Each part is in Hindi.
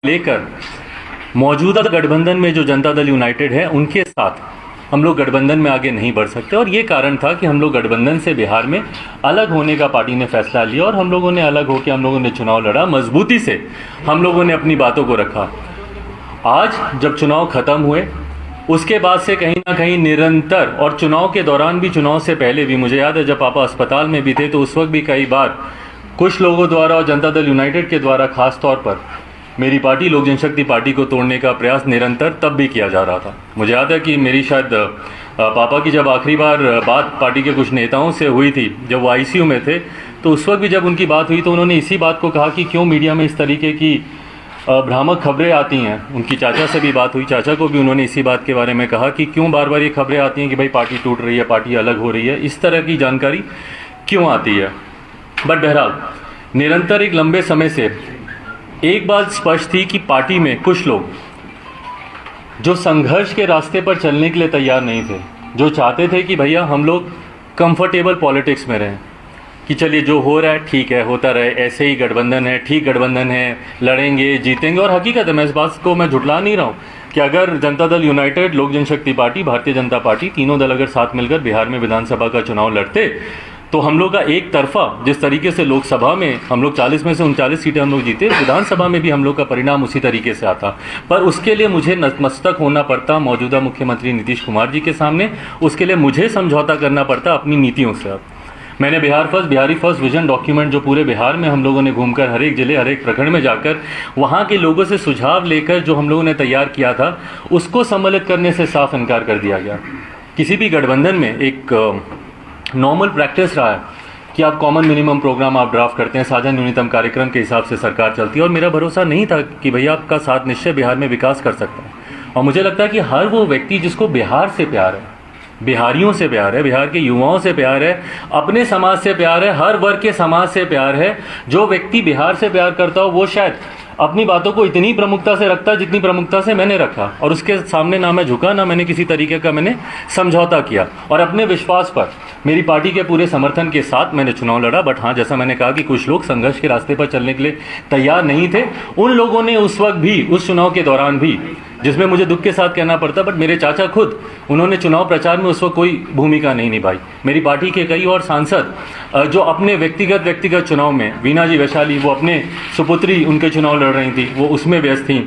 लेकर मौजूदा गठबंधन में जो जनता दल यूनाइटेड है उनके साथ हम लोग गठबंधन में आगे नहीं बढ़ सकते, और ये कारण था कि हम लोग गठबंधन से बिहार में अलग होने का पार्टी ने फैसला लिया और हम लोगों ने अलग होकर हम लोगों ने चुनाव लड़ा। मजबूती से हम लोगों ने अपनी बातों को रखा। आज जब चुनाव खत्म हुए उसके बाद से कहीं ना कहीं निरंतर, और चुनाव के दौरान भी, चुनाव से पहले भी, मुझे याद है जब पापा अस्पताल में भी थे तो उस वक्त भी कई बार कुछ लोगों द्वारा और जनता दल यूनाइटेड के द्वारा खास तौर पर मेरी पार्टी लोक जनशक्ति पार्टी को तोड़ने का प्रयास निरंतर तब भी किया जा रहा था। मुझे याद है कि मेरी शायद पापा की जब आखिरी बार बात पार्टी के कुछ नेताओं से हुई थी जब वो आईसीयू में थे, तो उस वक्त भी जब उनकी बात हुई तो उन्होंने इसी बात को कहा कि क्यों मीडिया में इस तरीके की भ्रामक खबरें आती हैं। उनकी चाचा से भी बात हुई, चाचा को भी उन्होंने इसी बात के बारे में कहा कि क्यों बार बार ये खबरें आती हैं कि भाई पार्टी टूट रही है, पार्टी अलग हो रही है, इस तरह की जानकारी क्यों आती है। बट बहरहाल निरंतर एक लंबे समय से एक बात स्पष्ट थी कि पार्टी में कुछ लोग जो संघर्ष के रास्ते पर चलने के लिए तैयार नहीं थे, जो चाहते थे कि भैया हम लोग कंफर्टेबल पॉलिटिक्स में रहें, कि चलिए जो हो रहा है ठीक है, होता रहे, ऐसे ही गठबंधन है, ठीक गठबंधन है, लड़ेंगे जीतेंगे। और हकीकत है, मैं इस बात को मैं झुठला नहीं रहा हूँ कि अगर जनता दल यूनाइटेड, लोक जनशक्ति पार्टी, भारतीय जनता पार्टी, तीनों दल अगर साथ मिलकर बिहार में विधानसभा का चुनाव लड़ते तो हम लोग का एक तरफा, जिस तरीके से लोकसभा में हम लोग 40 में से 39 सीटें हम लोग जीते, विधानसभा में भी हम लोग का परिणाम उसी तरीके से आता। पर उसके लिए मुझे नतमस्तक होना पड़ता मौजूदा मुख्यमंत्री नीतीश कुमार जी के सामने, उसके लिए मुझे समझौता करना पड़ता अपनी नीतियों से। अब मैंने बिहारी फर्स्ट विजन डॉक्यूमेंट जो पूरे बिहार में हम लोगों ने घूमकर हर एक जिले, हर एक प्रखंड में जाकर वहाँ के लोगों से सुझाव लेकर जो हम लोगों ने तैयार किया था, उसको सम्मिलित करने से साफ इनकार कर दिया गया। किसी भी गठबंधन में एक नॉर्मल प्रैक्टिस रहा है कि आप कॉमन मिनिमम प्रोग्राम आप ड्राफ्ट करते हैं, साझा न्यूनतम कार्यक्रम के हिसाब से सरकार चलती है, और मेरा भरोसा नहीं था कि भैया आपका साथ निश्चय बिहार में विकास कर सकता है। और मुझे लगता है कि हर वो व्यक्ति जिसको बिहार से प्यार है, बिहारियों से प्यार है, बिहार के युवाओं से प्यार है, अपने समाज से प्यार है, हर वर्ग के समाज से प्यार है, जो व्यक्ति बिहार से प्यार करता हो वो शायद अपनी बातों को इतनी प्रमुखता से रखता जितनी प्रमुखता से मैंने रखा, और उसके सामने ना मैं झुका, ना मैंने किसी तरीके का मैंने समझौता किया, और अपने विश्वास पर मेरी पार्टी के पूरे समर्थन के साथ मैंने चुनाव लड़ा। बट हाँ, जैसा मैंने कहा कि कुछ लोग संघर्ष के रास्ते पर चलने के लिए तैयार नहीं थे। उन लोगों ने उस वक्त भी, उस चुनाव के दौरान भी, जिसमें मुझे दुख के साथ कहना पड़ता, बट मेरे चाचा खुद, उन्होंने चुनाव प्रचार में उस वक्त कोई भूमिका नहीं निभाई। मेरी पार्टी के कई और सांसद जो अपने व्यक्तिगत चुनाव में, वीणा जी वैशाली, वो अपने सुपुत्री उनके चुनाव लड़ रही थी, वो उसमें व्यस्त थी।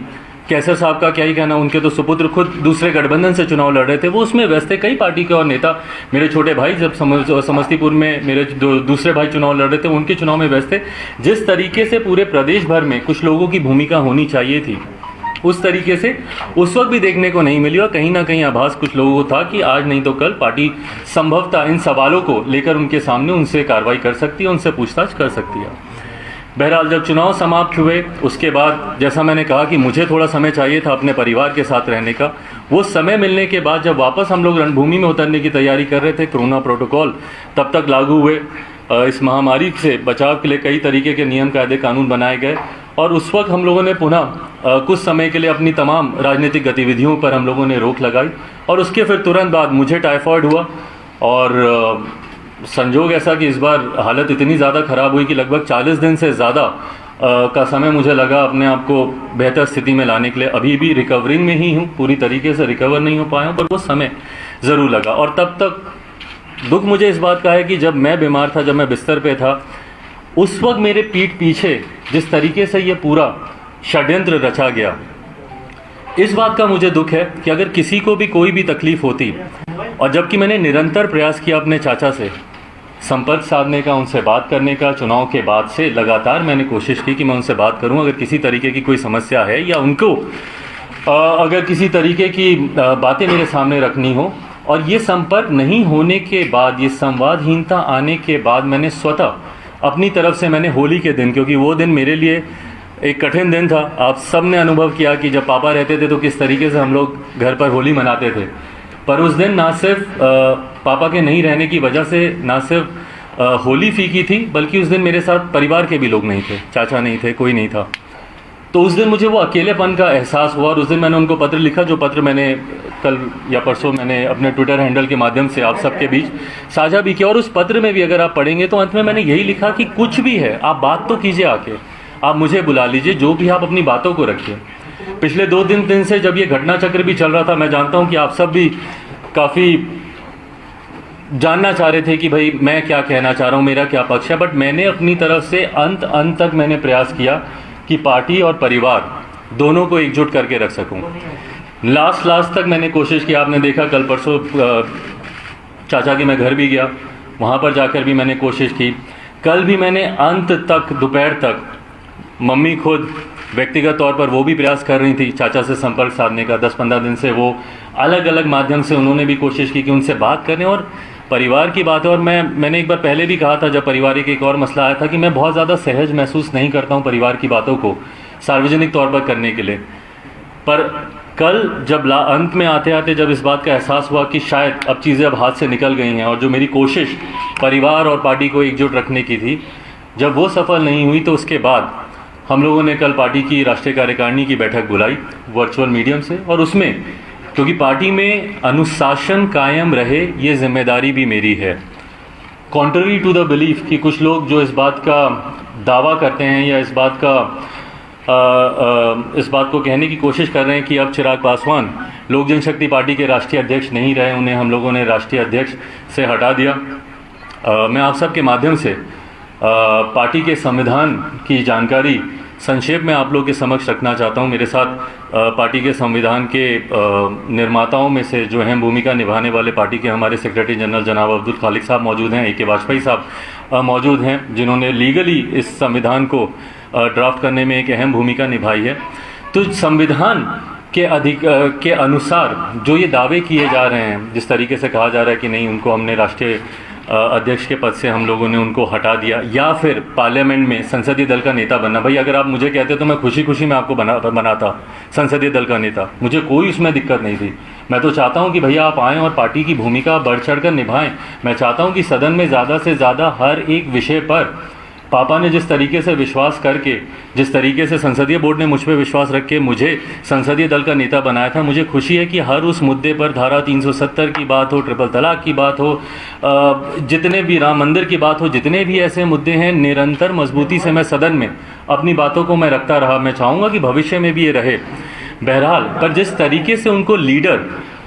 कैसर साहब का क्या ही कहना, उनके तो सुपुत्र खुद दूसरे गठबंधन से चुनाव लड़ रहे थे, वो उसमें व्यस्त थे। कई पार्टी के और नेता, मेरे छोटे भाई जब समस्तीपुर में मेरे दूसरे भाई चुनाव लड़ रहे थे, उनके चुनाव में व्यस्त थे। जिस तरीके से पूरे प्रदेश भर में कुछ लोगों की भूमिका होनी चाहिए थी, उस तरीके से उस वक्त भी देखने को नहीं मिली, और कहीं ना कहीं आभास कुछ लोगों को था कि आज नहीं तो कल पार्टी संभवतः इन सवालों को लेकर उनके सामने उनसे कार्रवाई कर सकती है, उनसे पूछताछ कर सकती है। बहरहाल जब चुनाव समाप्त हुए उसके बाद, जैसा मैंने कहा कि मुझे थोड़ा समय चाहिए था अपने परिवार के साथ रहने का, वो समय मिलने के बाद जब वापस हम लोग रणभूमि में उतरने की तैयारी कर रहे थे, कोरोना प्रोटोकॉल तब तक लागू हुए, इस महामारी से बचाव के लिए कई तरीके के नियम कायदे कानून बनाए गए, और उस वक्त हम लोगों ने पुनः कुछ समय के लिए अपनी तमाम राजनीतिक गतिविधियों पर हम लोगों ने रोक लगाई। और उसके फिर तुरंत बाद मुझे टाइफाइड हुआ, और संजोग ऐसा कि इस बार हालत इतनी ज़्यादा ख़राब हुई कि लगभग 40 दिन से ज़्यादा का समय मुझे लगा अपने आप को बेहतर स्थिति में लाने के लिए। अभी भी रिकवरिंग में ही हूँ, पूरी तरीके से रिकवर नहीं हो पाया हूँ, पर वो समय ज़रूर लगा। और तब तक दुख मुझे इस बात का है कि जब मैं बीमार था, जब मैं बिस्तर पे था, उस वक्त मेरे पीठ पीछे जिस तरीके से ये पूरा षड्यंत्र रचा गया, इस बात का मुझे दुख है कि अगर किसी को भी कोई भी तकलीफ होती, और जबकि मैंने निरंतर प्रयास किया अपने चाचा से संपर्क साधने का, उनसे बात करने का, चुनाव के बाद से लगातार मैंने कोशिश की कि मैं उनसे बात करूं अगर किसी तरीके की कोई समस्या है, या उनको अगर किसी तरीके की बातें मेरे सामने रखनी हो। और ये संपर्क नहीं होने के बाद, ये संवादहीनता आने के बाद, मैंने स्वतः अपनी तरफ से मैंने होली के दिन, क्योंकि वो दिन मेरे लिए एक कठिन दिन था, आप सब ने अनुभव किया कि जब पापा रहते थे तो किस तरीके से हम लोग घर पर होली मनाते थे, पर उस दिन ना सिर्फ पापा के नहीं रहने की वजह से ना सिर्फ होली फीकी थी, बल्कि उस दिन मेरे साथ परिवार के भी लोग नहीं थे, चाचा नहीं थे, कोई नहीं था। तो उस दिन मुझे वो अकेलेपन का एहसास हुआ, और उस दिन मैंने उनको पत्र लिखा, जो पत्र मैंने कल या परसों मैंने अपने ट्विटर हैंडल के माध्यम से आप सबके बीच साझा भी किया। और उस पत्र में भी अगर आप पढ़ेंगे तो अंत में मैंने यही लिखा कि कुछ भी है, आप बात तो कीजिए आके, आप मुझे बुला लीजिए, जो भी आप अपनी बातों को रखिए। पिछले 2 दिन से जब ये घटना चक्र भी चल रहा था, मैं जानता हूं कि आप सब भी काफ़ी जानना चाह रहे थे कि भाई मैं क्या कहना चाह रहा हूं, मेरा क्या पक्ष है, बट मैंने अपनी तरफ से अंत तक मैंने प्रयास किया कि पार्टी और परिवार दोनों को एकजुट करके रख सकूं। लास्ट तक मैंने कोशिश की। आपने देखा कल परसों चाचा के मैं घर भी गया, वहाँ पर जाकर भी मैंने कोशिश की। कल भी मैंने अंत तक, दोपहर तक, मम्मी खुद व्यक्तिगत तौर पर वो भी प्रयास कर रही थी चाचा से संपर्क साधने का। 10-15 दिन से वो अलग अलग माध्यम से उन्होंने भी कोशिश की कि उनसे बात करें। और परिवार की बात है, और मैंने एक बार पहले भी कहा था जब पारिवारिक एक और मसला आया था कि मैं बहुत ज़्यादा सहज महसूस नहीं करता हूँ परिवार की बातों को सार्वजनिक तौर पर करने के लिए। पर कल जब अंत में आते आते जब इस बात का एहसास हुआ कि शायद अब चीज़ें अब हाथ से निकल गई हैं, और जो मेरी कोशिश परिवार और पार्टी को एकजुट रखने की थी, जब वो सफल नहीं हुई, तो उसके बाद हम लोगों ने कल पार्टी की राष्ट्रीय कार्यकारिणी की बैठक बुलाई वर्चुअल मीडियम से। और उसमें क्योंकि पार्टी में अनुशासन कायम रहे, ये जिम्मेदारी भी मेरी है। कॉन्ट्ररी टू द बिलीफ कि कुछ लोग जो इस बात का दावा करते हैं या इस बात को कहने की कोशिश कर रहे हैं कि अब चिराग पासवान लोक जनशक्ति पार्टी के राष्ट्रीय अध्यक्ष नहीं रहे, उन्हें हम लोगों ने राष्ट्रीय अध्यक्ष से हटा दिया। मैं आप सबके माध्यम से पार्टी के संविधान की जानकारी संक्षेप में आप लोग के समक्ष रखना चाहता हूं। मेरे साथ पार्टी के संविधान के निर्माताओं में से जो अहम भूमिका निभाने वाले पार्टी के हमारे सेक्रेटरी जनरल जनाब अब्दुल खालिक साहब मौजूद हैं, ए.के. वाजपेयी साहब मौजूद हैं, जिन्होंने लीगली इस संविधान को ड्राफ्ट करने में एक अहम भूमिका निभाई है। तो संविधान के अनुसार जो ये दावे किए जा रहे हैं, जिस तरीके से कहा जा रहा है कि नहीं उनको हमने राष्ट्रीय अध्यक्ष के पद से हम लोगों ने उनको हटा दिया, या फिर पार्लियामेंट में संसदीय दल का नेता बनना। भाई अगर आप मुझे कहते तो मैं खुशी खुशी में आपको बनाता संसदीय दल का नेता, मुझे कोई उसमें दिक्कत नहीं थी। मैं तो चाहता हूं कि भैया आप आएँ और पार्टी की भूमिका बढ़ चढ़ कर निभाएं। मैं चाहता हूं कि सदन में ज़्यादा से ज़्यादा हर एक विषय पर पापा ने जिस तरीके से विश्वास करके, जिस तरीके से संसदीय बोर्ड ने मुझ पर विश्वास रख के मुझे संसदीय दल का नेता बनाया था, मुझे खुशी है कि हर उस मुद्दे पर धारा 370 की बात हो, ट्रिपल तलाक की बात हो, जितने भी राम मंदिर की बात हो, जितने भी ऐसे मुद्दे हैं, निरंतर मजबूती से मैं सदन में अपनी बातों को मैं रखता रहा। मैं चाहूँगा कि भविष्य में भी ये रहे। बहरहाल, पर जिस तरीके से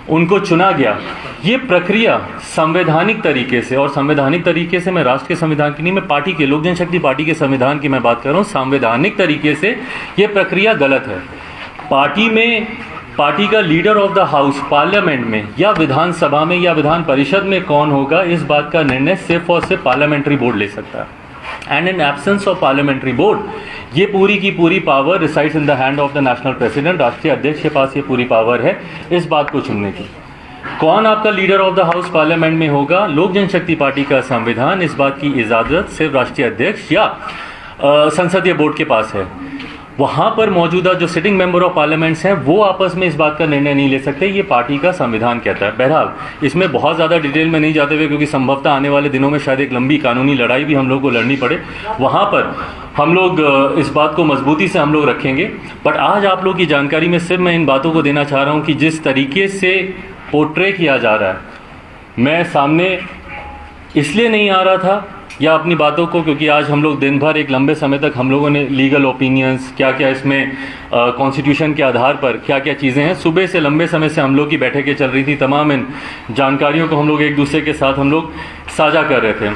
उनको चुना गया, ये प्रक्रिया संवैधानिक तरीके से, और संवैधानिक तरीके से मैं राष्ट्र के संविधान की नहीं, मैं पार्टी के, लोक जनशक्ति पार्टी के संविधान की मैं बात कर रहा हूँ, संवैधानिक तरीके से ये प्रक्रिया गलत है। पार्टी का leader of the house parliament में या विधानसभा में या विधान परिषद में कौन होगा, इस बात का निर्णय सिर्फ और सिर्फ पार्लियामेंट्री बोर्ड ले सकता है। And in absence of parliamentary board, ये पूरी की पूरी power resides in the hand of the national president. राष्ट्रीय अध्यक्ष के पास ये पूरी पावर है इस बात को चुनने की। कौन आपका leader of the house parliament में होगा, लोक जनशक्ति पार्टी का संविधान इस बात की इजाज़त सिर्फ राष्ट्रीय अध्यक्ष या संसदीय बोर्ड के पास है। वहाँ पर मौजूदा जो सिटिंग मेंबर ऑफ पार्लियामेंट्स हैं, वो आपस में इस बात का निर्णय नहीं ले सकते, ये पार्टी का संविधान कहता है। बहरहाल, इसमें बहुत ज़्यादा डिटेल में नहीं जाते हुए, क्योंकि संभवतः आने वाले दिनों में शायद एक लंबी कानूनी लड़ाई भी हम लोग को लड़नी पड़े, वहाँ पर हम लोग इस बात को मजबूती से हम लोग रखेंगे। बट आज आप लोग की जानकारी में सिर्फ मैं इन बातों को देना चाह रहा हूँ कि जिस तरीके से पोर्ट्रे किया जा रहा है, मैं सामने इसलिए नहीं आ रहा था या अपनी बातों को, क्योंकि आज हम लोग दिन भर एक लंबे समय तक हम लोगों ने लीगल ओपिनियंस, क्या क्या इसमें कॉन्स्टिट्यूशन के आधार पर क्या क्या चीज़ें हैं, सुबह से लंबे समय से हम लोग की बैठकें चल रही थी, तमाम इन जानकारियों को हम लोग एक दूसरे के साथ हम लोग साझा कर रहे थे।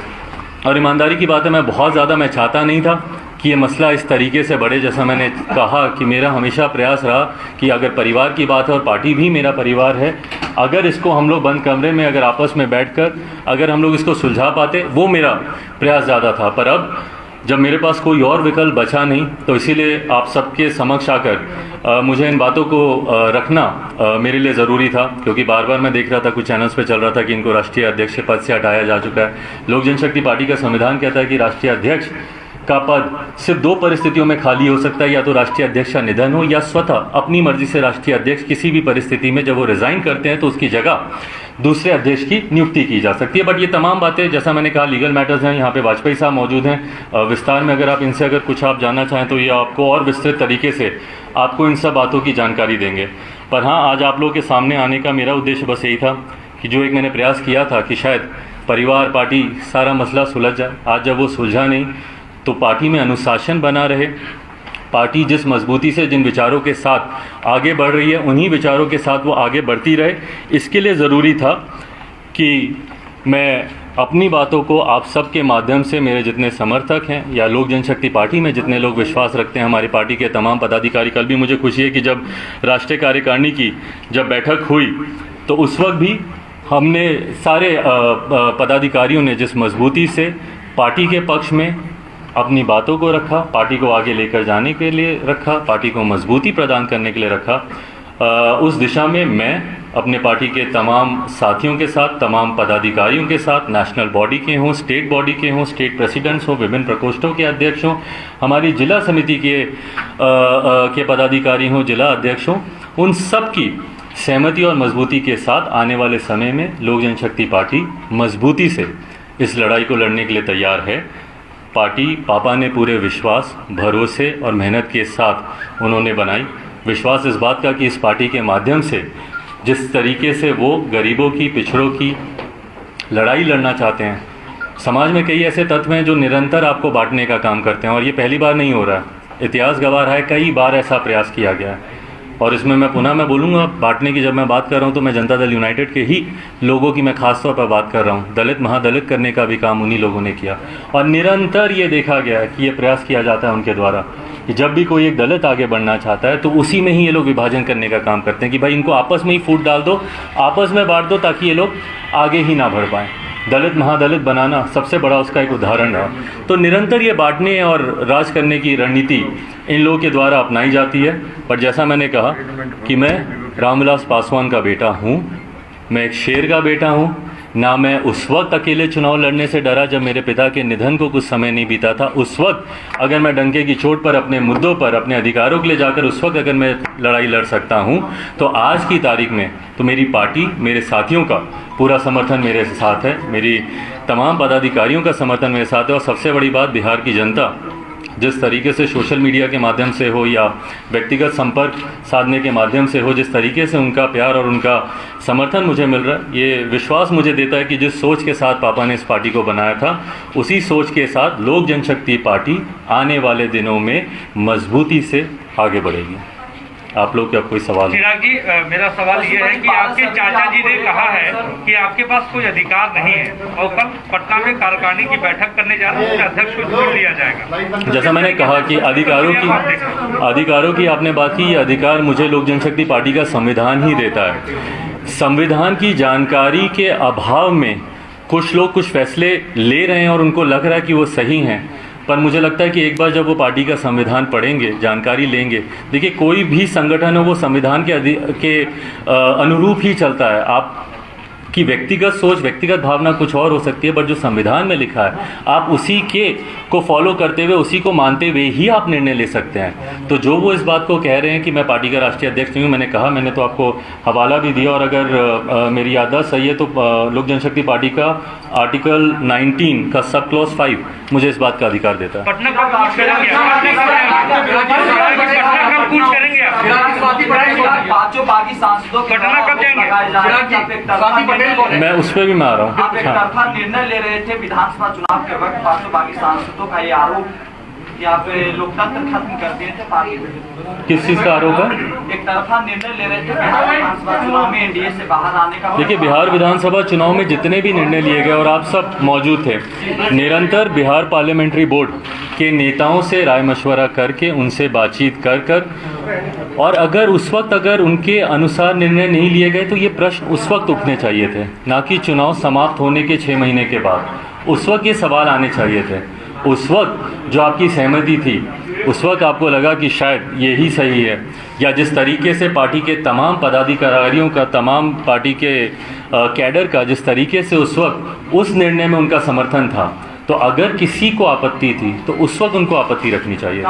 और ईमानदारी की बात है, मैं बहुत ज़्यादा मैं चाहता नहीं था कि ये मसला इस तरीके से बढ़े। जैसा मैंने कहा कि मेरा हमेशा प्रयास रहा कि अगर परिवार की बात है, और पार्टी भी मेरा परिवार है, अगर इसको हम लोग बंद कमरे में अगर आपस में बैठकर अगर हम लोग इसको सुलझा पाते, वो मेरा प्रयास ज़्यादा था। पर अब जब मेरे पास कोई और विकल्प बचा नहीं, तो इसीलिए आप सबके समक्ष आकर मुझे इन बातों को रखना मेरे लिए ज़रूरी था, क्योंकि बार बार मैं देख रहा था कुछ चैनल्स पे चल रहा था कि इनको राष्ट्रीय अध्यक्ष के पद से हटाया जा चुका है। लोक जनशक्ति पार्टी का संविधान कहता है कि राष्ट्रीय अध्यक्ष का पद सिर्फ 2 परिस्थितियों में खाली हो सकता है, या तो राष्ट्रीय अध्यक्ष का निधन हो, या स्वतः अपनी मर्जी से राष्ट्रीय अध्यक्ष किसी भी परिस्थिति में जब वो रिजाइन करते हैं तो उसकी जगह दूसरे अध्यक्ष की नियुक्ति की जा सकती है। बट ये तमाम बातें, जैसा मैंने कहा, लीगल मैटर्स हैं। यहाँ पे वाजपेयी साहब मौजूद हैं, विस्तार में अगर आप इनसे अगर कुछ आप जानना चाहें तो ये आपको और विस्तृत तरीके से आपको इन सब बातों की जानकारी देंगे। पर हाँ, आज आप लोगों के सामने आने का मेरा उद्देश्य बस यही था कि जो एक मैंने प्रयास किया था कि शायद परिवार, पार्टी, सारा मसला सुलझ जाए। आज जब वो सुलझा नहीं, तो पार्टी में अनुशासन बना रहे, पार्टी जिस मजबूती से जिन विचारों के साथ आगे बढ़ रही है उन्हीं विचारों के साथ वो आगे बढ़ती रहे। इसके लिए ज़रूरी था कि मैं अपनी बातों को आप सब के माध्यम से, मेरे जितने समर्थक हैं या लोक जनशक्ति पार्टी में जितने लोग विश्वास रखते हैं, हमारी पार्टी के तमाम पदाधिकारी, कल भी मुझे खुशी है कि जब राष्ट्रीय कार्यकारिणी की जब बैठक हुई तो उस वक्त भी हमने सारे पदाधिकारियों ने जिस मजबूती से पार्टी के पक्ष में अपनी बातों को रखा, पार्टी को आगे लेकर जाने के लिए रखा, पार्टी को मजबूती प्रदान करने के लिए रखा, उस दिशा में मैं अपने पार्टी के तमाम साथियों के साथ, तमाम पदाधिकारियों के साथ, नेशनल बॉडी के हों, स्टेट बॉडी के हों, स्टेट प्रेसिडेंट्स हों, विभिन्न प्रकोष्ठों के अध्यक्ष हों, हमारी जिला समिति के पदाधिकारी हों, जिला अध्यक्ष हों, उन सब की सहमति और मजबूती के साथ आने वाले समय में लोक जनशक्ति पार्टी मजबूती से इस लड़ाई को लड़ने के लिए तैयार है। पार्टी पापा ने पूरे विश्वास, भरोसे और मेहनत के साथ उन्होंने बनाई। विश्वास इस बात का कि इस पार्टी के माध्यम से जिस तरीके से वो गरीबों की, पिछड़ों की लड़ाई लड़ना चाहते हैं, समाज में कई ऐसे तत्व हैं जो निरंतर आपको बांटने का काम करते हैं और ये पहली बार नहीं हो रहा है। इतिहास गवाह रहा है, कई बार ऐसा प्रयास किया गया है और इसमें मैं बोलूँगा, बांटने की जब मैं बात कर रहा हूँ तो मैं जनता दल यूनाइटेड के ही लोगों की मैं खास तौर पर बात कर रहा हूँ। दलित महादलित करने का भी काम उन्हीं लोगों ने किया और निरंतर ये देखा गया है कि ये प्रयास किया जाता है उनके द्वारा कि जब भी कोई एक दलित आगे बढ़ना चाहता है तो उसी में ही ये लोग विभाजन करने का काम करते हैं कि भाई इनको आपस में ही फूट डाल दो, आपस में बांट दो ताकि ये लोग आगे ही ना बढ़ पाएँ। दलित महादलित बनाना सबसे बड़ा उसका एक उदाहरण रहा। तो निरंतर ये बांटने और राज करने की रणनीति इन लोगों के द्वारा अपनाई जाती है। पर जैसा मैंने कहा कि मैं रामविलास पासवान का बेटा हूँ, मैं एक शेर का बेटा हूँ। ना मैं उस वक्त अकेले चुनाव लड़ने से डरा जब मेरे पिता के निधन को कुछ समय नहीं बीता था। उस वक्त अगर मैं डंके की चोट पर अपने मुद्दों पर, अपने अधिकारों के लिए जाकर उस वक्त अगर मैं लड़ाई लड़ सकता हूं, तो आज की तारीख में तो मेरी पार्टी, मेरे साथियों का पूरा समर्थन मेरे साथ है, मेरी तमाम पदाधिकारियों का समर्थन मेरे साथ है। और सबसे बड़ी बात, बिहार की जनता जिस तरीके से सोशल मीडिया के माध्यम से हो या व्यक्तिगत संपर्क साधने के माध्यम से हो, जिस तरीके से उनका प्यार और उनका समर्थन मुझे मिल रहा है, ये विश्वास मुझे देता है कि जिस सोच के साथ पापा ने इस पार्टी को बनाया था, उसी सोच के साथ लोक जनशक्ति पार्टी आने वाले दिनों में मजबूती से आगे बढ़ेगी। आप लोग क्या कोई सवाल? चिराग जी, मेरा सवाल ये है कि आपके चाचा जी ने कहा है कि आपके पास कोई अधिकार नहीं है और कल पटना में कार्यकारिणी की बैठक करने जा रहे हैं, उसके अध्यक्ष को चुन लिया जाएगा। जैसा मैंने कहा कि अधिकारों की आपने बात की, ये अधिकार मुझे लोक जनशक्ति पार्टी का संविधान ही देता है। संविधान की जानकारी के अभाव में कुछ लोग कुछ फैसले ले रहे हैं और उनको लग रहा है कि वो सही हैं, पर मुझे लगता है कि एक बार जब वो पार्टी का संविधान पढ़ेंगे, जानकारी लेंगे, देखिए कोई भी संगठन हो वो संविधान के अनुरूप ही चलता है। आप की व्यक्तिगत सोच, व्यक्तिगत भावना कुछ और हो सकती है, बट जो संविधान में लिखा है आप उसी के को फॉलो करते हुए, उसी को मानते हुए ही आप निर्णय ले सकते हैं। तो जो वो इस बात को कह रहे हैं कि मैं पार्टी का राष्ट्रीय अध्यक्ष नहीं हूँ, मैंने कहा, मैंने तो आपको हवाला भी दिया और अगर मेरी याददाश्त सही है तो लोक जनशक्ति पार्टी का आर्टिकल 19 का सब क्लॉज 5 मुझे इस बात का अधिकार देता है। पटना कब कूच करेंगे पांचों बागी सांसदों पटना कब जाएंगे? मैं उस पर भी मैं आ रहा हूँ। आप एक तरफा निर्णय ले रहे थे विधानसभा चुनाव के वक्त, पांचों बागी सांसदों का ये आरोप कि आप लोकतंत्र खत्म कर दिए थे पार्टी में। किस चीज़ का आरोप है? एक तरफा निर्णय ले रहे थे बिहार विधानसभा चुनाव में एनडीए से बाहर आने का। देखिए, बिहार विधानसभा चुनाव में जितने भी निर्णय लिए गए और आप सब मौजूद थे, निरंतर बिहार पार्लियामेंट्री बोर्ड के नेताओं से राय मशवरा करके, उनसे बातचीत कर और अगर उस वक्त अगर उनके अनुसार निर्णय नहीं लिए गए तो ये प्रश्न उस वक्त उठने चाहिए थे, ना कि चुनाव समाप्त होने के 6 महीने के बाद। उस वक्त ये सवाल आने चाहिए थे। उस वक्त जो आपकी सहमति थी, उस वक्त आपको लगा कि शायद यही सही है, या जिस तरीके से पार्टी के तमाम पदाधिकारियों का, तमाम पार्टी के कैडर का जिस तरीके से उस वक्त उस निर्णय में उनका समर्थन था, तो अगर किसी को आपत्ति थी तो उस वक्त उनको आपत्ति रखनी चाहिए। जो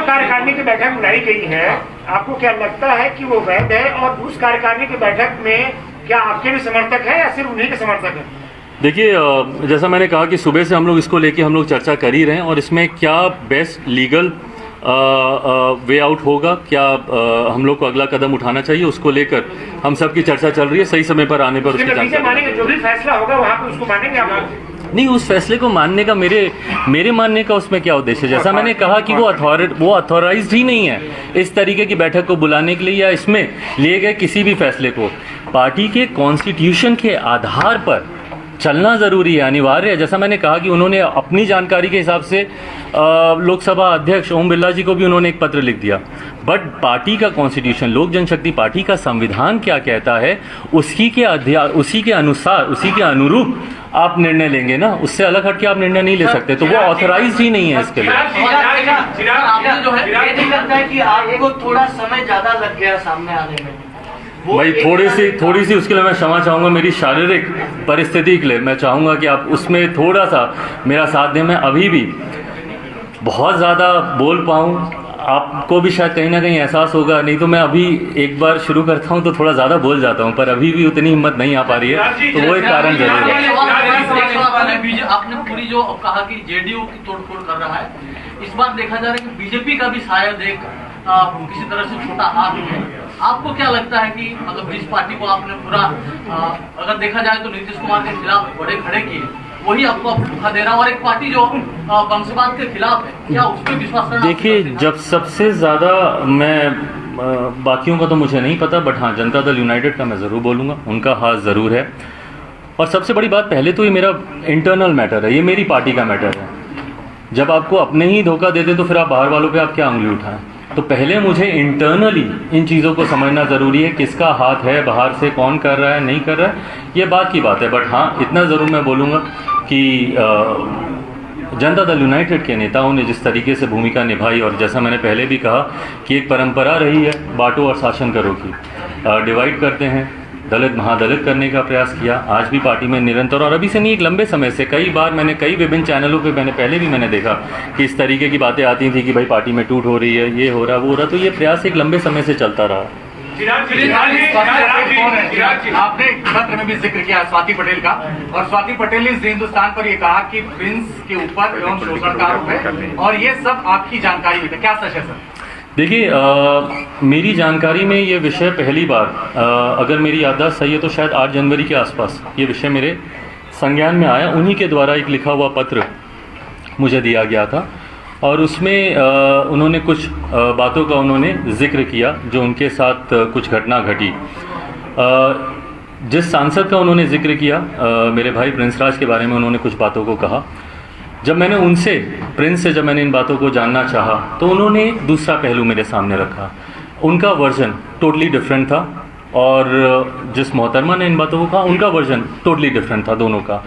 कार्यकारिणी की बैठक बुलाई गई है, आपको क्या लगता है कि वो वैध है? और उस कार्यकारिणी की बैठक में क्या आपके भी समर्थक है या सिर्फ उन्हीं के समर्थक है? देखिए, जैसा मैंने कहा कि सुबह से हम लोग इसको लेके हम लोग चर्चा कर ही रहे हैं और इसमें क्या बेस्ट लीगल वे आउट होगा, क्या हम लोग को अगला कदम उठाना चाहिए, उसको लेकर हम सब की चर्चा चल रही है। सही समय पर आने पर उसकी जानकारी मानेंगे, जो भी फैसला होगा वहाँ पे उसको मानेंगे आप लोग? नहीं, उस फैसले को मानने का मेरे मानने का उसमें क्या उद्देश्य है? जैसा मैंने कहा कि वो अथॉराइज्ड ही नहीं है इस तरीके की बैठक को बुलाने के लिए या इसमें लिए गए किसी भी फैसले को। पार्टी के कॉन्स्टिट्यूशन के आधार पर चलना ज़रूरी है, अनिवार्य है। जैसा मैंने कहा कि उन्होंने अपनी जानकारी के हिसाब से लोकसभा अध्यक्ष ओम बिरला जी को भी उन्होंने एक पत्र लिख दिया, बट पार्टी का कॉन्स्टिट्यूशन, लोक जनशक्ति पार्टी का संविधान क्या कहता है उसी के अनुसार, उसी के अनुरूप आप निर्णय लेंगे ना, उससे अलग हट के आप निर्णय नहीं ले सकते। तो वो ऑथराइज ही नहीं है इसके लिए। आपने जो है ये नहीं करता है कि आपको थोड़ा समय ज्यादा लग गया सामने आने में, भाई थोड़ी सी उसके लिए मैं क्षमा चाहूँगा, मेरी शारीरिक परिस्थिति के लिए मैं चाहूँगा कि आप उसमें थोड़ा सा मेरा साथ दें। मैं अभी भी बहुत ज़्यादा बोल पाऊँ, आपको भी शायद कहीं ना कहीं एहसास होगा, नहीं तो मैं अभी एक बार शुरू करता हूँ तो थोड़ा ज़्यादा बोल जाता हूँ, पर अभी भी उतनी हिम्मत नहीं आ पा रही है, तो वो एक कारण जरूर है। आपने पूरी जो कहा कि जेडीयू की तोड़फोड़ कर रहा है, इस बार देखा जा रहा है कि बीजेपी का भी शायद एक किसी तरह से छोटा हाथ है। आपको क्या लगता है कि मतलब जिस पार्टी को आपने पूरा अगर देखा जाए तो नीतीश कुमार के खिलाफ बड़े खड़े किए, वही आपको धोखा दे रहा है, और एक पार्टी जो वंशवाद के खिलाफ है, क्या उस पर विश्वास करना? देखिए, जब सबसे ज़्यादा मैं बाकियों का तो मुझे नहीं पता, बट हाँ, जनता दल यूनाइटेड का मैं ज़रूर बोलूँगा, उनका हाथ ज़रूर है। और सबसे बड़ी बात, पहले तो ये मेरा इंटरनल मैटर है, ये मेरी पार्टी का मैटर है। जब आपको अपने ही धोखा देते तो फिर आप बाहर वालों पे आप क्या उंगली उठाएं? तो पहले मुझे इंटरनली इन चीज़ों को समझना ज़रूरी है, किसका हाथ है, बाहर से कौन कर रहा है, नहीं कर रहा है, ये बात की बात है। बट हाँ, इतना ज़रूर मैं बोलूँगा कि जनता दल यूनाइटेड के नेताओं ने जिस तरीके से भूमिका निभाई, और जैसा मैंने पहले भी कहा कि एक परंपरा रही है बांटो और शासन करो की, डिवाइड करते हैं, दलित महादलित करने का प्रयास किया, आज भी पार्टी में निरंतर, और अभी से नहीं, एक लंबे समय से कई बार मैंने कई विभिन्न चैनलों पे पहले भी मैंने देखा कि इस तरीके की बातें आती थी कि भाई पार्टी में टूट हो रही है, ये हो रहा वो हो रहा, तो ये प्रयास एक लंबे समय से चलता रहा। आपने पत्र में भी जिक्र किया स्वाति पटेल का, और स्वाति पटेल ने इस हिंदुस्तान पर ये कहा कि प्रिंस के ऊपर एवं शोषण का आरोप है, और ये सब आपकी जानकारी में था, क्या सच है सर? देखिए, मेरी जानकारी में ये विषय पहली बार, अगर मेरी याददाश्त सही है तो शायद 8 जनवरी के आसपास ये विषय मेरे संज्ञान में आया। उन्हीं के द्वारा एक लिखा हुआ पत्र मुझे दिया गया था, और उसमें उन्होंने कुछ बातों का उन्होंने जिक्र किया जो उनके साथ कुछ घटना घटी। जिस सांसद का उन्होंने जिक्र किया, मेरे भाई प्रिंस राज के बारे में उन्होंने कुछ बातों को कहा। जब मैंने उनसे, प्रिंस से जब मैंने इन बातों को जानना चाहा, तो उन्होंने एक दूसरा पहलू मेरे सामने रखा। उनका वर्जन टोटली डिफरेंट था, और जिस मोहतरमा ने इन बातों को कहा, उनका वर्जन टोटली डिफरेंट था दोनों का।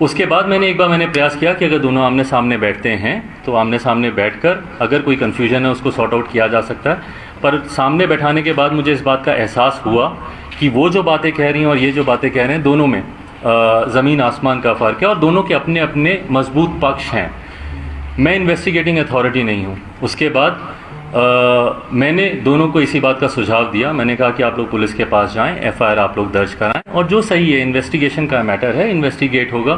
उसके बाद मैंने प्रयास किया कि अगर दोनों आमने सामने बैठते हैं तो आमने सामने बैठकर अगर कोई कन्फ्यूजन है उसको सॉर्ट आउट किया जा सकता है। पर सामने बैठाने के बाद मुझे इस बात का एहसास हुआ कि वो जो बातें कह रही हैं और ये जो बातें कह रहे हैं, दोनों में ज़मीन आसमान का फ़र्क है, और दोनों के अपने अपने मजबूत पक्ष हैं। मैं इन्वेस्टिगेटिंग अथॉरिटी नहीं हूँ। उसके बाद मैंने दोनों को इसी बात का सुझाव दिया। मैंने कहा कि आप लोग पुलिस के पास जाएं, एफआईआर आप लोग दर्ज कराएं, और जो सही है, इन्वेस्टिगेशन का मैटर है, इन्वेस्टिगेट होगा।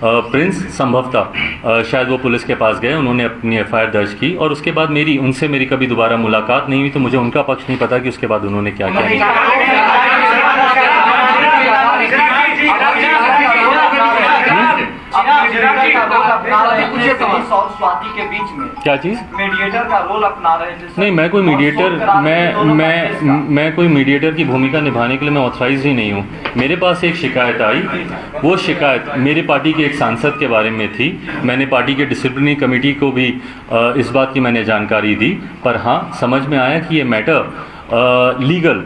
प्रिंस संभवतः शायद वो पुलिस के पास गए, उन्होंने अपनी एफआईआर दर्ज की, और उसके बाद उनसे मेरी कभी दोबारा मुलाकात नहीं हुई, तो मुझे उनका पक्ष नहीं पता कि उसके बाद उन्होंने क्या किया। स्वाति के बीच में क्या चीज़? मीडिएटर का रोल अपना रहे हैं। नहीं, मैं कोई मीडिएटर, मैं कोई मीडिएटर की भूमिका निभाने के लिए मैं ऑथराइज ही नहीं हूँ। मेरे पास एक शिकायत आई, वो शिकायत मेरे पार्टी के एक सांसद के बारे में थी। मैंने पार्टी के डिसिप्लिनरी कमेटी को भी इस बात की मैंने जानकारी दी, पर हाँ, समझ में आया कि ये मैटर लीगल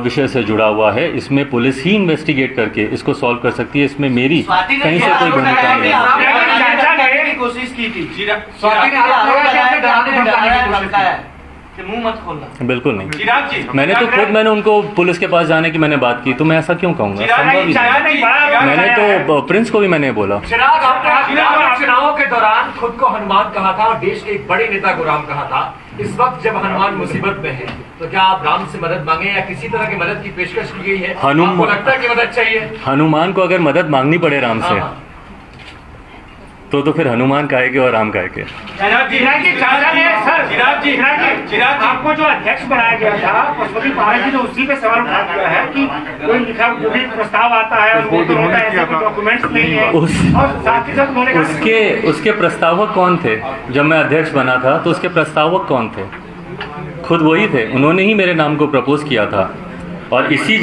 विषय से जुड़ा हुआ है। इसमें पुलिस ही इन्वेस्टिगेट करके इसको सॉल्व कर सकती है, इसमें मेरी कहीं से कोई भूमिका नहीं है। कोशिश की थी, मुंह मत खोलना। बिल्कुल नहीं, मैंने उनको पुलिस के पास जाने की मैंने बात की, तो मैं ऐसा क्यों कहूँगा? संभव ही नहीं। मैंने तो प्रिंस को भी मैंने बोला। चुनावों के दौरान खुद को हनुमान कहा था और देश के एक बड़े नेता को राम कहा था। इस वक्त जब हनुमान मुसीबत में है, तो क्या आप राम से मदद मांगे, या किसी तरह की मदद की पेशकश की गई है? आपको लगता है कि मदद चाहिए? हनुमान को अगर मदद मांगनी पड़े राम से, तो फिर हनुमान काहे के और राम काहे के। चिराग जी चाचा ने सर चिराग जी आपको जो अध्यक्ष बनाया गया था पशुपति पारस जी ने उसी पे सवाल उठा दिया है कि कोई लिखा जो भी प्रस्ताव आता है और वो तो होता है ऐसे डॉक्यूमेंट्स नहीं है और साथ ही साथ उन्होंने उसके प्रस्तावक कौन थे? जब मैं अध्यक्ष बना था तो उसके प्रस्तावक कौन थे? खुद वही थे, उन्होंने ही मेरे नाम को प्रपोज किया था और इसी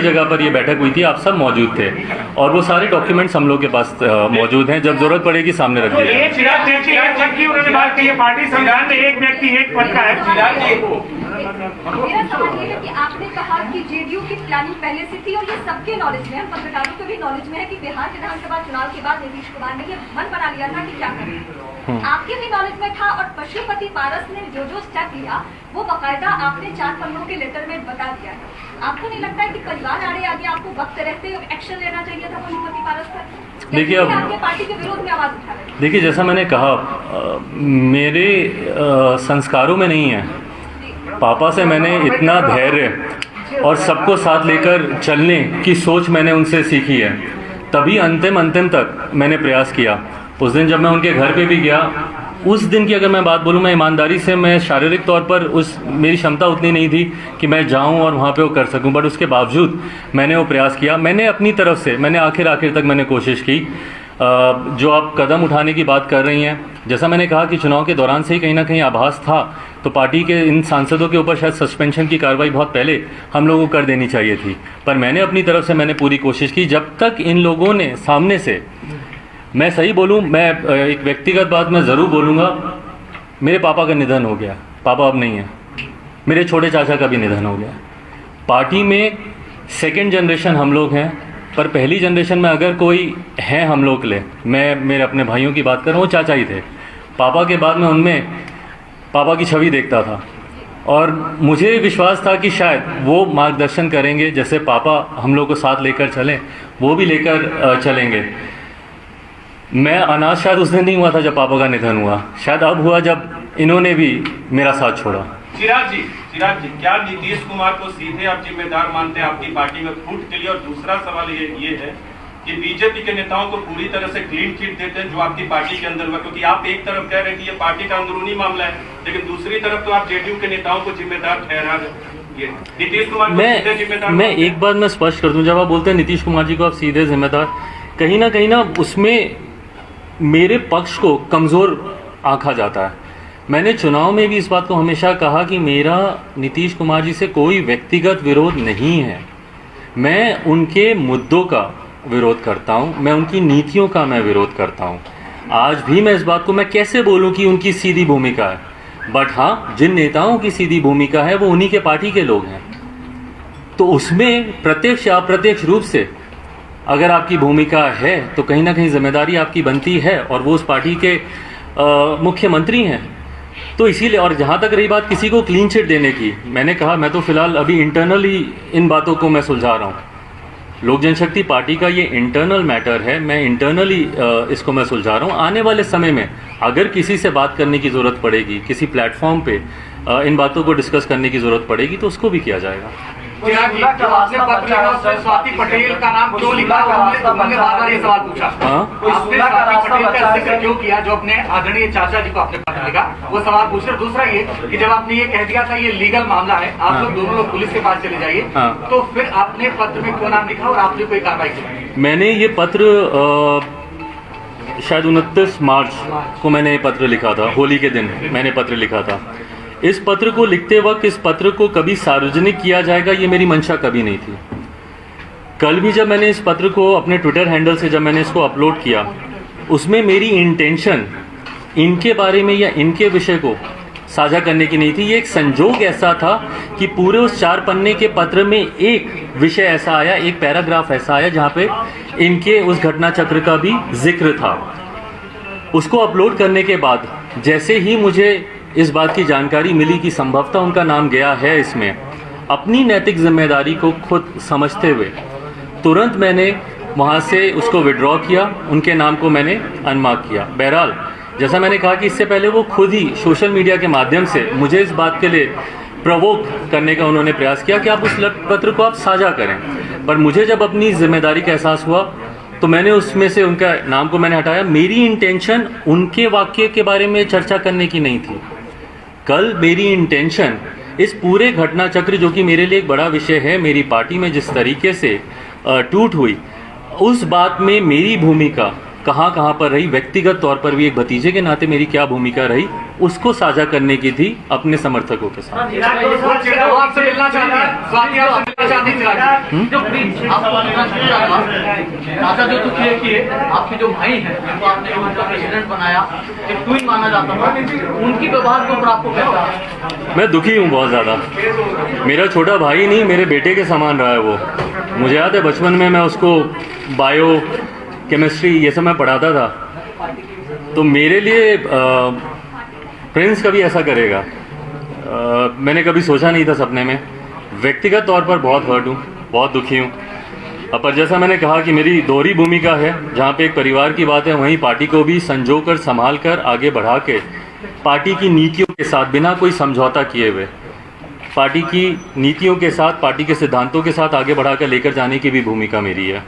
जगह पर ये बैठक हुई थी, आप सब मौजूद थे और वो सारे डॉक्यूमेंट्स हम लोग के पास मौजूद हैं, जब जरूरत पड़ेगी सामने रख दिया। एक चिराग जी उन्होंने बात की है पार्टी संविधान में एक व्यक्ति एक पद का है। चिराग जी मेरा सवाल ये है कि आपने कहा कि जेडीयू की प्लानिंग पहले से थी और ये सबके नॉलेज में है, पत्रकारों के भी नॉलेज में है कि बिहार विधानसभा चुनाव के बाद नीतीश कुमार ने ये मन बना लिया था कि क्या करें। आपके भी नॉलेज में था और पशुपति पारस ने जो स्टेप लिया वो बाकायदा आपने 4 पन्नों के लेटर में बता दिया है। आपको नहीं लगता है कि परिवार आगे आपको वक्त रहते एक्शन लेना चाहिए था पशुपति पारस पर? देखिए अब आपके पार्टी के विरोध में आवाज उठा रहे हैं। देखिए जैसा मैंने कहा मेरे संस्कारों में नहीं है। पापा से मैंने इतना धैर्य और सबको साथ लेकर चलने की सोच मैंने उनसे सीखी है, तभी अंतिम तक मैंने प्रयास किया। उस दिन जब मैं उनके घर पे भी गया, उस दिन की अगर मैं बात बोलूँ, मैं ईमानदारी से मैं शारीरिक तौर पर मेरी क्षमता उतनी नहीं थी कि मैं जाऊं और वहाँ पे वो कर सकूं, बट उसके बावजूद मैंने वो प्रयास किया। मैंने अपनी तरफ से मैंने आखिर तक मैंने कोशिश की। जो आप कदम उठाने की बात कर रही हैं, जैसा मैंने कहा कि चुनाव के दौरान से ही कहीं ना कहीं आभास था, तो पार्टी के इन सांसदों के ऊपर शायद सस्पेंशन की कार्रवाई बहुत पहले हम लोगों को कर देनी चाहिए थी, पर मैंने अपनी तरफ से मैंने पूरी कोशिश की। जब तक इन लोगों ने सामने से, मैं सही बोलूं, मैं एक व्यक्तिगत बात मैं ज़रूर बोलूँगा, मेरे पापा का निधन हो गया, पापा अब नहीं है, मेरे छोटे चाचा का भी निधन हो गया। पार्टी में सेकेंड जनरेशन हम लोग हैं, पर पहली जनरेशन में अगर कोई है हम लोग के लिए, मैं मेरे अपने भाइयों की बात कर रहा हूँ, चाचा ही थे। पापा के बाद में उनमें पापा की छवि देखता था और मुझे विश्वास था कि शायद वो मार्गदर्शन करेंगे, जैसे पापा हम लोग को साथ लेकर चलें, वो भी लेकर चलेंगे। मैं अनाथ शायद उस दिन नहीं हुआ था जब पापा का निधन हुआ, शायद अब हुआ जब इन्होंने भी मेरा साथ छोड़ा। चिराग जी क्या नीतीश कुमार को सीधे आप जिम्मेदार मानते हैं आपकी पार्टी में फूट के लिए? और दूसरा सवाल ये है कि बीजेपी के नेताओं को पूरी तरह से क्लीन चिट देते हैं जो आपकी पार्टी के अंदर हुआ, क्योंकि आप एक तरफ कह रहे हैं कि ये पार्टी का अंदरूनी मामला है, लेकिन दूसरी तरफ तो आप जेडीयू के नेताओं को जिम्मेदार ठहरा रहे। नीतीश कुमार को सीधे जिम्मेदार? मैं एक बात मैं स्पष्ट कर दूं, जब आप बोलते हैं नीतीश कुमार जी को आप सीधे जिम्मेदार, कहीं ना उसमें मेरे पक्ष को कमज़ोर आंका जाता है। मैंने चुनाव में भी इस बात को हमेशा कहा कि मेरा नीतीश कुमार जी से कोई व्यक्तिगत विरोध नहीं है, मैं उनके मुद्दों का विरोध करता हूं, मैं उनकी नीतियों का मैं विरोध करता हूं। आज भी मैं इस बात को मैं कैसे बोलूं कि उनकी सीधी भूमिका है, बट हाँ, जिन नेताओं की सीधी भूमिका है वो उन्हीं के पार्टी के लोग हैं, तो उसमें प्रत्यक्ष या अप्रत्यक्ष रूप से अगर आपकी भूमिका है तो कहीं ना कहीं जिम्मेदारी आपकी बनती है, और वो उस पार्टी के मुख्यमंत्री हैं। तो इसीलिए, और जहाँ तक रही बात किसी को क्लीन चिट देने की, मैंने कहा मैं तो फिलहाल अभी इंटरनली इन बातों को मैं सुलझा रहा हूँ। लोक जनशक्ति पार्टी का ये इंटरनल मैटर है, मैं इंटरनली इसको मैं सुलझा रहा हूँ। आने वाले समय में अगर किसी से बात करने की ज़रूरत पड़ेगी, किसी प्लेटफॉर्म पे इन बातों को डिस्कस करने की ज़रूरत पड़ेगी, तो उसको भी किया जाएगा। आपने पत्र लिखा उसमें स्वाति पटेल का नाम क्यों लिखा? उन्होंने बार-बार ये सवाल पूछा, आपने स्वाति पटेल का जिक्र क्यों किया जो अपने आदरणीय चाचा जी को आपने पत्र लिखा, वो सवाल पूछ रहे। दूसरा ये कि जब आपने ये कह दिया था ये लीगल मामला है, आप लोग दोनों लोग पुलिस के पास चले जाइए, तो फिर आपने पत्र में क्यों नाम लिखा और आपने कोई कार्रवाई की? मैंने ये पत्र शायद 29 मार्च को मैंने ये पत्र लिखा था, होली के दिन मैंने पत्र लिखा था। इस पत्र को लिखते वक्त इस पत्र को कभी सार्वजनिक किया जाएगा ये मेरी मंशा कभी नहीं थी। कल भी जब मैंने इस पत्र को अपने ट्विटर हैंडल से जब मैंने इसको अपलोड किया, उसमें मेरी इंटेंशन इनके बारे में या इनके विषय को साझा करने की नहीं थी। ये एक संजोग ऐसा था कि पूरे उस 4 पन्ने के पत्र में एक विषय ऐसा आया, एक पैराग्राफ ऐसा आया जहाँ पे इनके उस घटना चक्र का भी जिक्र था। उसको अपलोड करने के बाद जैसे ही मुझे इस बात की जानकारी मिली कि संभवतः उनका नाम गया है इसमें, अपनी नैतिक जिम्मेदारी को खुद समझते हुए तुरंत मैंने वहाँ से उसको विड्रॉ किया, उनके नाम को मैंने अनमार्क किया। बहरहाल जैसा मैंने कहा कि इससे पहले वो खुद ही सोशल मीडिया के माध्यम से मुझे इस बात के लिए प्रवोक करने का उन्होंने प्रयास किया कि आप उस पत्र को आप साझा करें, पर मुझे जब अपनी जिम्मेदारी का एहसास हुआ तो मैंने उसमें से उनका नाम को मैंने हटाया। मेरी इंटेंशन उनके वाक्य के बारे में चर्चा करने की नहीं थी। कल मेरी इंटेंशन इस पूरे घटना चक्र, जो कि मेरे लिए एक बड़ा विषय है, मेरी पार्टी में जिस तरीके से टूट हुई, उस बात में मेरी भूमिका कहाँ कहाँ पर रही, व्यक्तिगत तौर पर भी एक भतीजे के नाते मेरी क्या भूमिका रही, उसको साझा करने की थी अपने समर्थकों के साथ। आपसे मिलना चाहती है, स्वाति आपसे मिलना चाहती है चिराग। जो प्लीज आपको चाचा जो दुखी है कि आपके जो भाई हैं जिनको आपने उनका प्रेसिडेंट बनाया, एक क्वीन माना जाता था, उनकी व्यवहार के ऊपर आपको क्या लगता है? मैं दुखी हूँ बहुत ज़्यादा। मेरा छोटा भाई नहीं, मेरे बेटे के समान रहा है वो। मुझे याद है बचपन में मैं उसको बायो, केमिस्ट्री ये सब मैं पढ़ाता था, तो मेरे लिए प्रिंस कभी ऐसा करेगा मैंने कभी सोचा नहीं था सपने में। व्यक्तिगत तौर पर बहुत हर्ट हूँ, बहुत दुखी हूँ। पर जैसा मैंने कहा कि मेरी दोहरी भूमिका है, जहाँ पे एक परिवार की बात है, वहीं पार्टी को भी संजो कर, संभाल कर, आगे बढ़ा के, पार्टी की नीतियों के साथ, बिना कोई समझौता किए हुए, पार्टी की नीतियों के साथ, पार्टी के सिद्धांतों के साथ आगे बढ़ा कर लेकर जाने की भी भूमिका मेरी है।